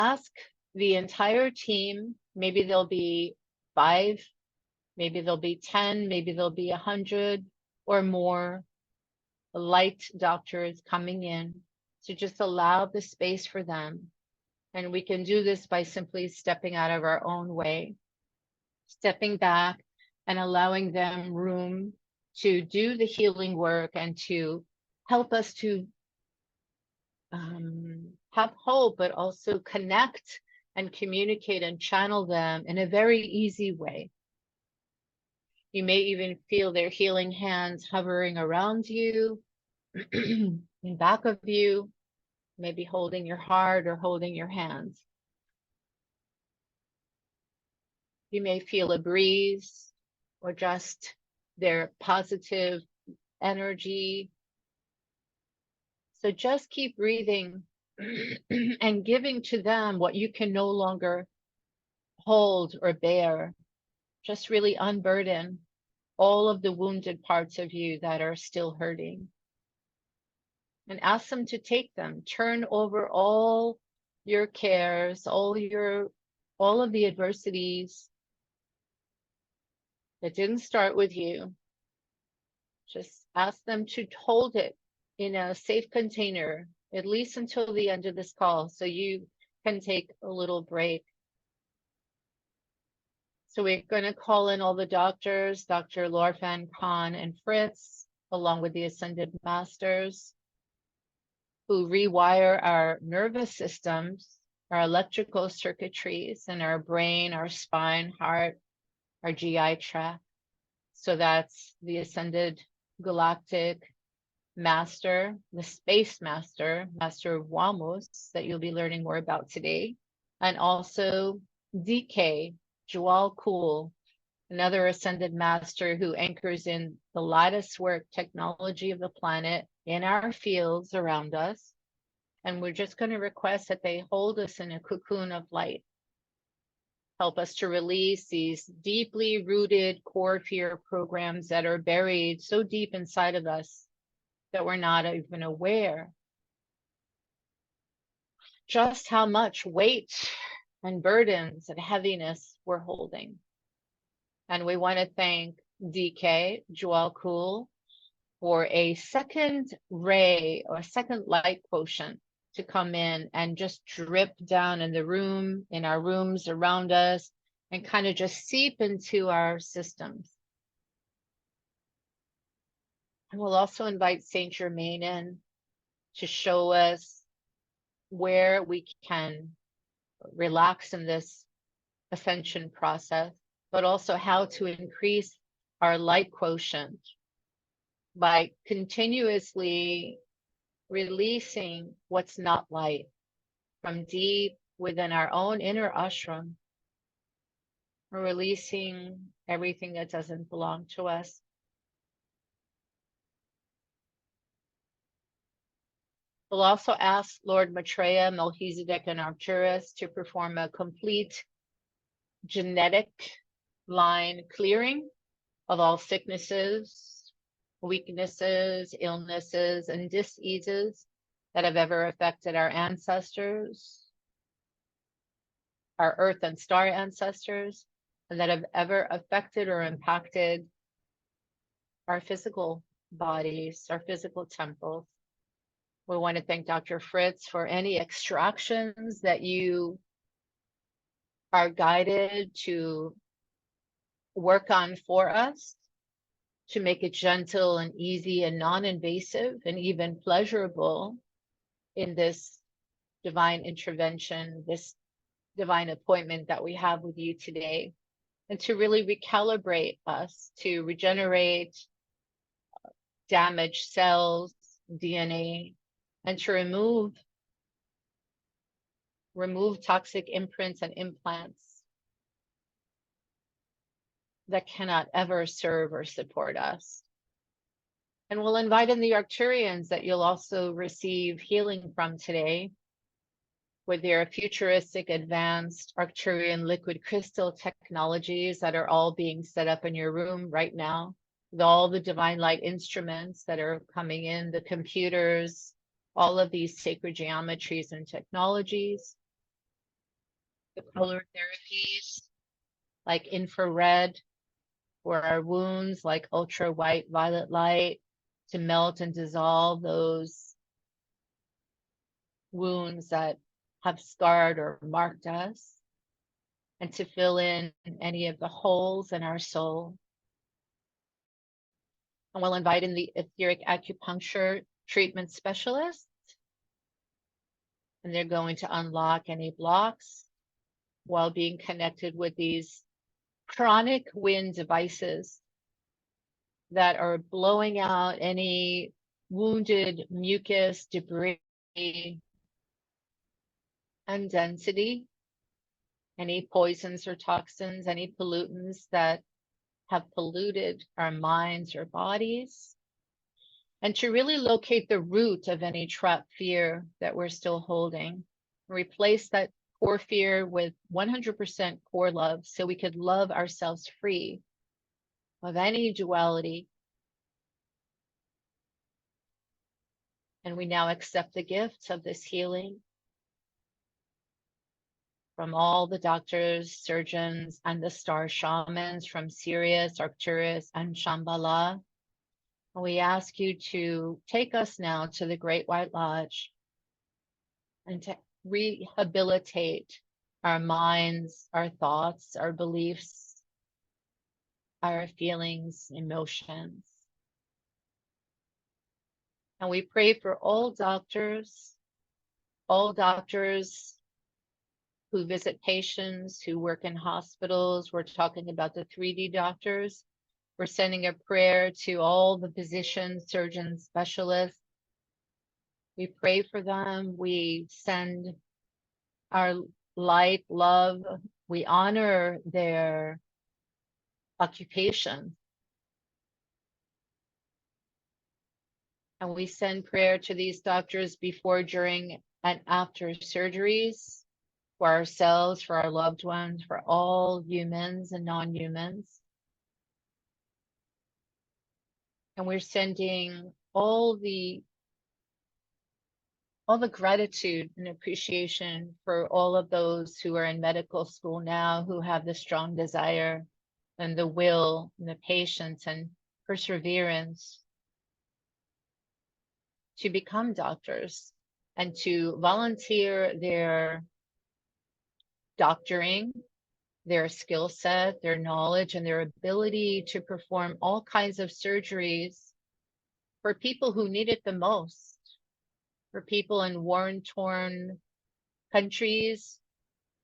ask the entire team, maybe there'll be 5, maybe there'll be 10, maybe there'll be 100 or more light doctors coming in, to just allow the space for them. And we can do this by simply stepping out of our own way, stepping back and allowing them room to do the healing work and to help us to have hope, but also connect and communicate and channel them in a very easy way. You may even feel their healing hands hovering around you, in back of you, maybe holding your heart or holding your hands. You may feel a breeze or just their positive energy. So just keep breathing and giving to them what you can no longer hold or bear. Just really unburden all of the wounded parts of you that are still hurting. And ask them to take them. Turn over all your cares, all of the adversities that didn't start with you. Just ask them to hold it in a safe container, at least until the end of this call, so you can take a little break. So we're going to call in all the doctors, Dr. Lorfan, Khan, and Fritz, along with the Ascended Masters, who rewire our nervous systems, our electrical circuitries, and our brain, our spine, heart, our GI tract. So that's the Ascended Galactic Master, the Space Master, Master of Wamos, that you'll be learning more about today, and also DK, Jwal Kul, another Ascended Master who anchors in the lattice work technology of the planet in our fields around us. And we're just going to request that they hold us in a cocoon of light. Help us to release these deeply rooted core fear programs that are buried so deep inside of us that we're not even aware just how much weight and burdens and heaviness we're holding. And we want to thank DK, Jwal Kul, for a second ray or a second light quotient to come in and just drip down in the room, in our rooms around us, and kind of just seep into our systems. And we'll also invite Saint Germain in to show us where we can relax in this ascension process, but also how to increase our light quotient by continuously releasing what's not light from deep within our own inner ashram. We're releasing everything that doesn't belong to us. We'll also ask Lord Maitreya, Melchizedek, and Arcturus to perform a complete genetic line clearing of all sicknesses, weaknesses, illnesses, and diseases that have ever affected our ancestors, our earth and star ancestors, and that have ever affected or impacted our physical bodies, our physical temples. We want to thank Dr. Fritz for any extractions that you are guided to work on for us, to make it gentle and easy and non-invasive and even pleasurable in this divine intervention, this divine appointment that we have with you today, and to really recalibrate us, to regenerate damaged cells, DNA, and to remove toxic imprints and implants that cannot ever serve or support us. And we'll invite in the Arcturians that you'll also receive healing from today with their futuristic advanced Arcturian liquid crystal technologies that are all being set up in your room right now, with all the divine light instruments that are coming in, the computers, all of these sacred geometries and technologies. the color therapies like infrared for our wounds, like ultra white violet light to melt and dissolve those wounds that have scarred or marked us, and to fill in any of the holes in our soul. And we'll invite in the etheric acupuncture treatment specialists, and they're going to unlock any blocks while being connected with these chronic wind devices that are blowing out any wounded mucus, debris, and density, any poisons or toxins, any pollutants that have polluted our minds or bodies, and to really locate the root of any trapped fear that we're still holding. Replace that core fear with 100% core love so we could love ourselves free of any duality. And we now accept the gifts of this healing from all the doctors, surgeons, and the star shamans from Sirius, Arcturus, and Shambhala. And we ask you to take us now to the Great White Lodge and to rehabilitate our minds, our thoughts, our beliefs, our feelings, emotions. And we pray for all doctors who visit patients, who work in hospitals. We're talking about the 3D doctors. We're sending a prayer to all the physicians, surgeons, specialists. We pray for them. We send our light, love. We honor their occupation. And we send prayer to these doctors before, during, and after surgeries, for ourselves, for our loved ones, for all humans and non-humans. And we're sending all the gratitude and appreciation for all of those who are in medical school now, who have the strong desire and the will and the patience and perseverance to become doctors and to volunteer their doctoring, their skill set, their knowledge, and their ability to perform all kinds of surgeries for people who need it the most, for people in war-torn countries,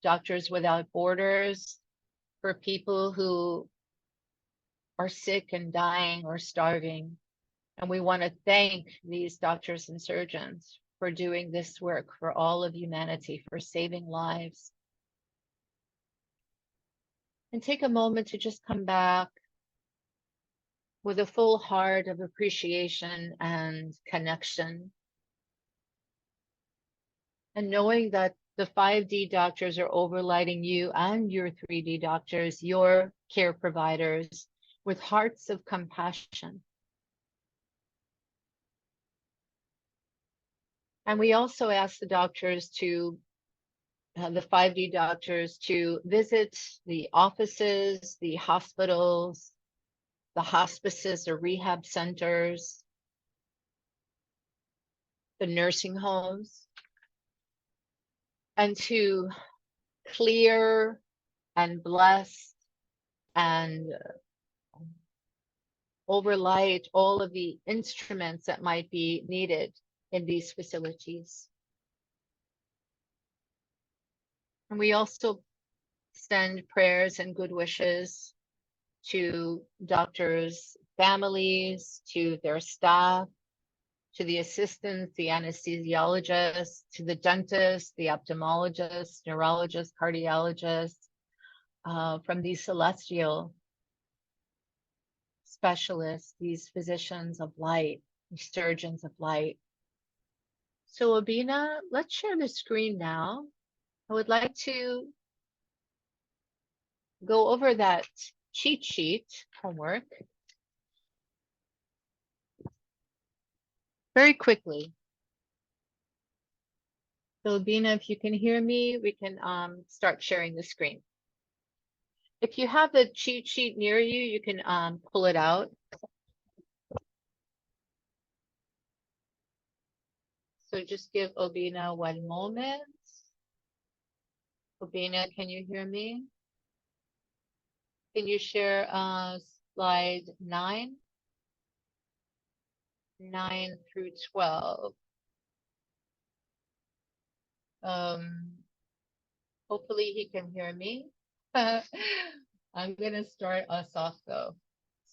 Doctors Without Borders, for people who are sick and dying or starving. And we want to thank these doctors and surgeons for doing this work for all of humanity, for saving lives. And take a moment to just come back with a full heart of appreciation and connection. And knowing that the 5D doctors are overlighting you and your 3D doctors, your care providers, with hearts of compassion. And we also ask the doctors to, the 5D doctors, to visit the offices, the hospitals, the hospices or rehab centers, the nursing homes, and to clear and bless and overlight all of the instruments that might be needed in these facilities. And we also send prayers and good wishes to doctors' families, to their staff, to the assistants, the anesthesiologists, to the dentists, the ophthalmologists, neurologists, cardiologists, from these celestial specialists, these physicians of light, these surgeons of light. So Abina, let's share the screen now. I would like to go over that cheat sheet homework very quickly. So Bina, if you can hear me, we can start sharing the screen. If you have the cheat sheet near you, you can pull it out. So just give Obina 1 moment. Obina, can you hear me? Can you share slide 9? 9 through 12. Hopefully he can hear me. I'm gonna start us off though.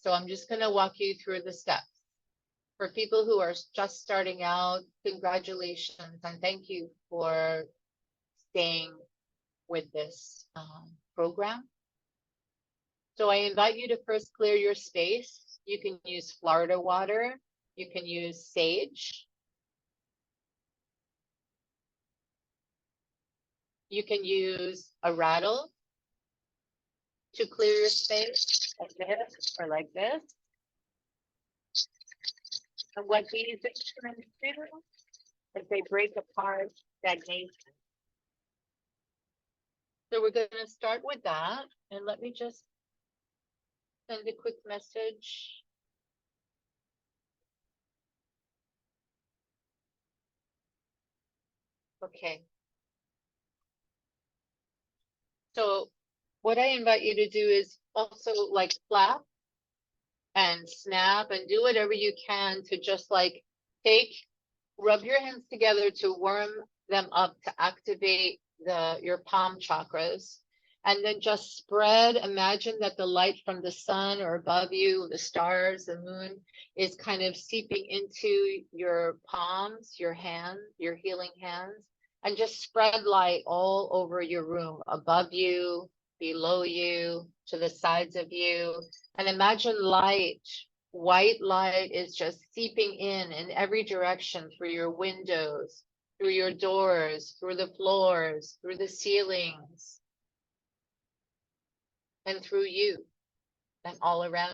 So I'm just gonna walk you through the steps. For people who are just starting out, congratulations and thank you for staying with this program. So I invite you to first clear your space. You can use Florida water. You can use sage. You can use a rattle to clear your space, like this or like this. And what these instruments do is they break apart stagnation. So we're going to start with that. And let me just send a quick message. Okay. So what I invite you to do is also like clap and snap and do whatever you can to just like rub your hands together to warm them up to activate your palm chakras. And then just spread, imagine that the light from the sun or above you, the stars, the moon is kind of seeping into your palms, your hands, your healing hands, and just spread light all over your room, above you, below you, to the sides of you. And imagine light, white light is just seeping in every direction through your windows, through your doors, through the floors, through the ceilings, and through you and all around